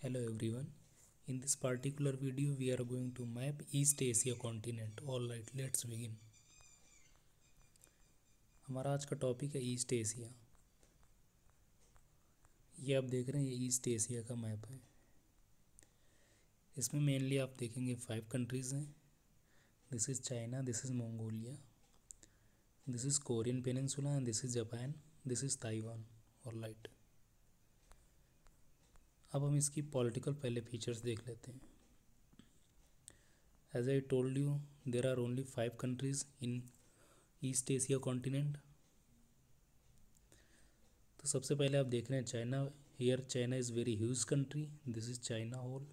Hello everyone. In this particular video we are going to map East Asia continent. All right, let's begin. हमारा आज का topic है east Asia. ये आप देख रहे हैं, ये ईस्ट एशिया का मैप है। इसमें मेनली आप देखेंगे 5 कंट्रीज़ हैं। This is China, this is Mongolia, this is Korean peninsula and this is Japan, this is Taiwan. All right, अब हम इसकी पॉलिटिकल पहले फीचर्स देख लेते हैं। As I told you, there are only 5 countries in East Asia continent. तो सबसे पहले आप देख रहे हैं China. Here China is very huge country. This is China whole.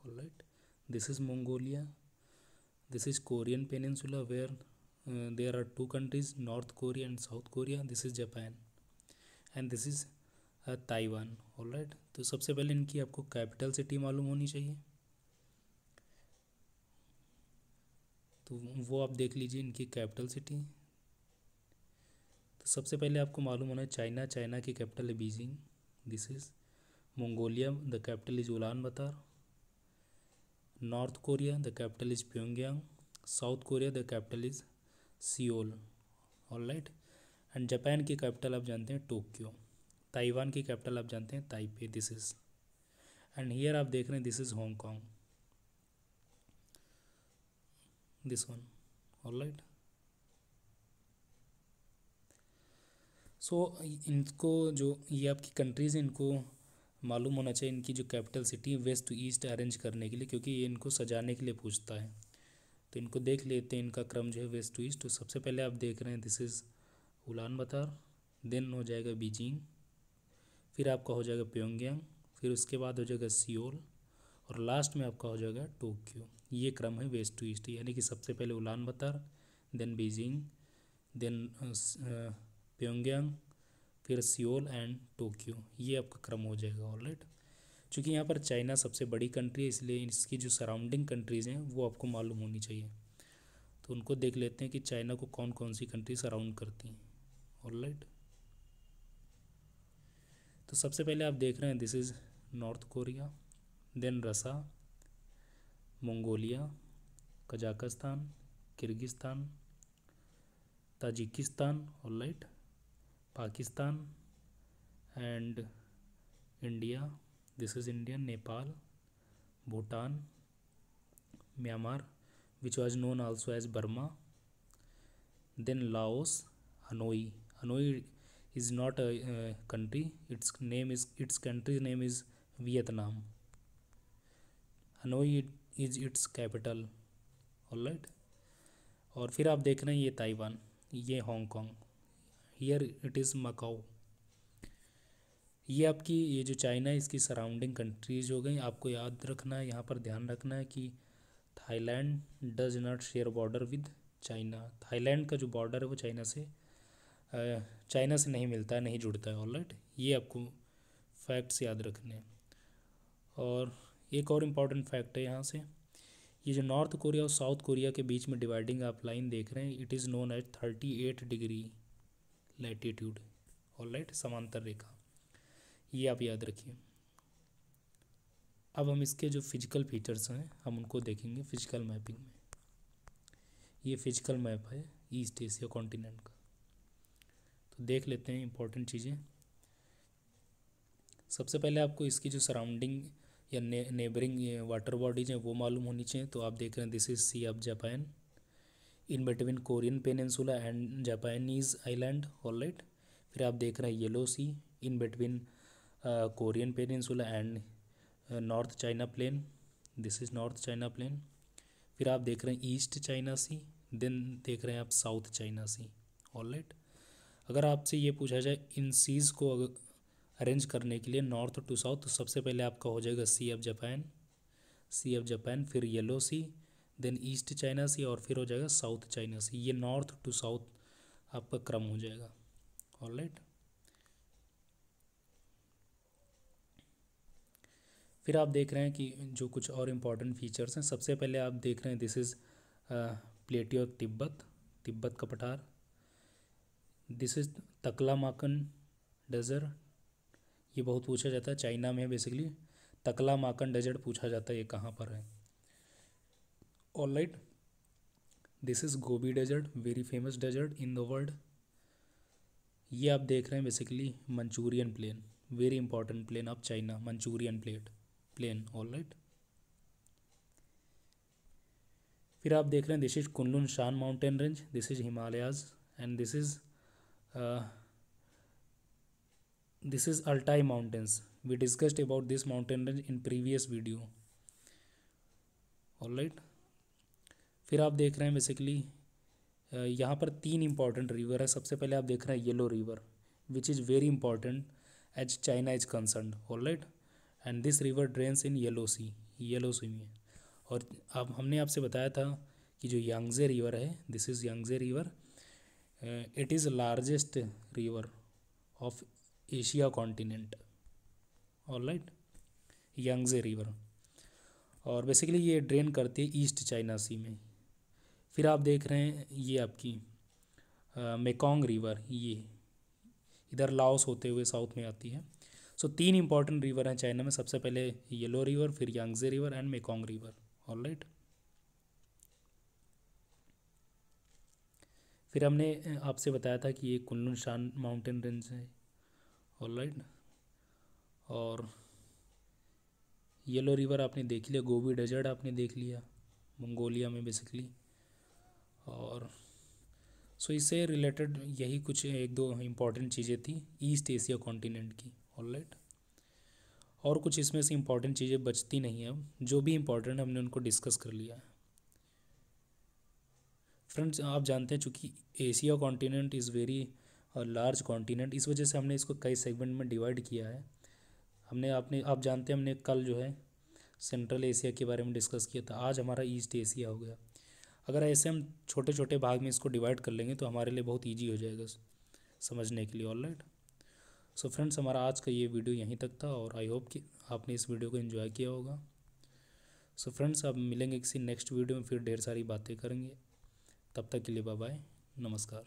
All right, this is Mongolia, this is Korean peninsula where there are 2 countries, North Korea and South Korea. This is Japan and this is Taiwan. All right, तो सबसे पहले इनकी आपको capital city मालूम होनी चाहिए। तो वो आप देख लीजिए, इनकी कैपिटल सिटी। तो सबसे पहले आपको मालूम होना है चाइना। चाइना की कैपिटल है Beijing. This is Mongolia, the capital is Ulan Bator. North Korea, the capital is Pyongyang. South Korea, the capital is Seoul. All right, and Japan की कैपिटल आप जानते हैं टोक्यो। ताइवान की capital आप जानते हैं Taipei. This is, and here आप देख रहे हैं this is Hong Kong, this one. All right, so इनको जो ये आपकी कंट्रीज़ हैं, इनको मालूम होना चाहिए इनकी जो capital city west to east arrange करने के लिए, क्योंकि ये इनको सजाने के लिए पूछता है। तो इनको देख लेते हैं, इनका क्रम जो है वेस्ट टू ईस्ट। तो सबसे पहले आप देख रहे हैं this is Ulan Bator, then हो जाएगा बीजिंग, फिर आपका हो जाएगा प्योंगयांग, फिर उसके बाद हो जाएगा सियोल, और लास्ट में आपका हो जाएगा टोक्यो। ये क्रम है वेस्ट टू ईस्ट, यानी कि सबसे पहले Ulan Bator, then Beijing, then Pyongyang, फिर सियोल एंड टोक्यो। ये आपका क्रम हो जाएगा। ऑलराइट, चूँकि यहाँ पर चाइना सबसे बड़ी कंट्री है, इसलिए इसकी जो सराउंडिंग कंट्रीज़ हैं वो आपको मालूम होनी चाहिए। तो उनको देख लेते हैं कि चाइना को कौन कौन सी कंट्री सराउंड करती हैं। ऑलराइट, तो सबसे पहले आप देख रहे हैं this is North Korea, then Russia, Mongolia, Kazakhstan, Kyrgyzstan, Tajikistan, alright, Pakistan and India, this is India, Nepal, Bhutan, Myanmar which was known also as Burma, then Laos, Hanoi. Hanoi is not a country, its country name is Vietnam. Hanoi is its capital. All right, और फिर आप देख रहे हैं ये Taiwan, ये Hong Kong, here it is Macau. ये आपकी ये जो चाइना है इसकी सराउंडिंग कंट्रीज हो गई। आपको याद रखना है, यहाँ पर ध्यान रखना है कि Thailand does not share border with China. Thailand का जो बॉर्डर है वो चाइना से नहीं मिलता है, नहीं जुड़ता है। ऑलराइट, ये आपको फैक्ट्स याद रखने हैं। और एक और इम्पॉर्टेंट फैक्ट है यहाँ से, ये जो नॉर्थ कोरिया और साउथ कोरिया के बीच में डिवाइडिंग आप लाइन देख रहे हैं, it is known as 38 degree latitude. All right, समांतर रेखा, ये आप याद रखिए। अब हम इसके जो फिजिकल फीचर्स हैं हम उनको देखेंगे फिजिकल मैपिंग में। ये फिजिकल मैप है ईस्ट एशिया कॉन्टिनेंट का। तो देख लेते हैं इंपॉर्टेंट चीज़ें। सबसे पहले आपको इसकी जो सराउंडिंग या नेबरिंग वाटर बॉडीज हैं वो मालूम होनी चाहिए। तो आप देख रहे हैं this is Sea of Japan, in between Korean peninsula and Japanese island. All right, फिर आप देख रहे हैं Yellow Sea, in between Korean peninsula and North China plain. This is North China plain. फिर आप देख रहे हैं ईस्ट चाइना सी, देन देख रहे हैं आप साउथ चाइना सी। ऑलराइट, अगर आपसे ये पूछा जाए इन सीज़ को अरेंज करने के लिए नॉर्थ टू साउथ, तो सबसे पहले आपका हो जाएगा sea of Japan, sea of Japan, फिर yellow sea, then East China sea, और फिर हो जाएगा साउथ चाइना सी। ये नॉर्थ टू साउथ आपका क्रम हो जाएगा। ऑलराइट, फिर आप देख रहे हैं कि जो कुछ और इम्पॉर्टेंट फीचर्स हैं, सबसे पहले आप देख रहे हैं this is प्लेटियो of Tibet, Tibet का पठार। दिस इज़ तकलामाकन डेजर्ट, ये बहुत पूछा जाता है, चाइना में बेसिकली तकला माकन डेजर्ट पूछा जाता है ये कहाँ पर है। All right, this is Gobi desert, very famous desert in the world. ये आप देख रहे हैं basically Manchurian plain, very important plain of China, Manchurian plain. All right, फिर आप देख रहे हैं this is Kunlun Shan mountain range, this is Himalayas, and this is Altai mountains. We discussed about this mountain range in previous video. All right, फिर आप देख रहे हैं बेसिकली यहाँ पर 3 इंपॉर्टेंट रिवर है। सबसे पहले आप देख रहे हैं yellow river, which is very important as China is concern. Alright, and this river drains in yellow sea में। और अब हमने आपसे बताया था कि जो यांगजे रिवर है, this is Yangtze river, it is largest river of Asia continent. Alright, Yangtze river, और बेसिकली ये ड्रेन करती है ईस्ट चाइना सी में। फिर आप देख रहे हैं ये आपकी मेकोंग रिवर, ये इधर लाओस होते हुए साउथ में आती है। सो 3 इंपॉर्टेंट रिवर हैं चाइना में, सबसे पहले येलो रिवर, फिर Yangtze river and Mekong river. Alright, फिर हमने आपसे बताया था कि ये कुनलुन शान माउंटेन रेंज है। ऑलराइट, और येलो रिवर आपने देख लिया, गोबी डेजर्ट आपने देख लिया मंगोलिया में बेसिकली। और सो इससे रिलेटेड यही कुछ 1-2 इम्पॉर्टेंट चीज़ें थी ईस्ट एशिया कॉन्टिनेंट की। ऑलराइट, और कुछ इसमें से इम्पॉर्टेंट चीज़ें बचती नहीं हैं, अब जो भी इम्पॉर्टेंट हमने उनको डिस्कस कर लिया है। फ्रेंड्स, आप जानते हैं चूँकि Asia continent is very large continent, इस वजह से हमने इसको कई सेगमेंट में डिवाइड किया है। आप जानते हैं हमने कल जो है सेंट्रल एशिया के बारे में डिस्कस किया था, आज हमारा ईस्ट एशिया हो गया। अगर ऐसे हम छोटे छोटे भाग में इसको डिवाइड कर लेंगे तो हमारे लिए बहुत ईजी हो जाएगा समझने के लिए। ऑलराइट, सो फ्रेंड्स, हमारा आज का ये वीडियो यहीं तक था, और आई होप कि आपने इस वीडियो को एंजॉय किया होगा। सो फ्रेंड्स, अब मिलेंगे किसी नेक्स्ट वीडियो में, फिर ढेर सारी बातें करेंगे। तब तक के लिए बाय बाय, नमस्कार।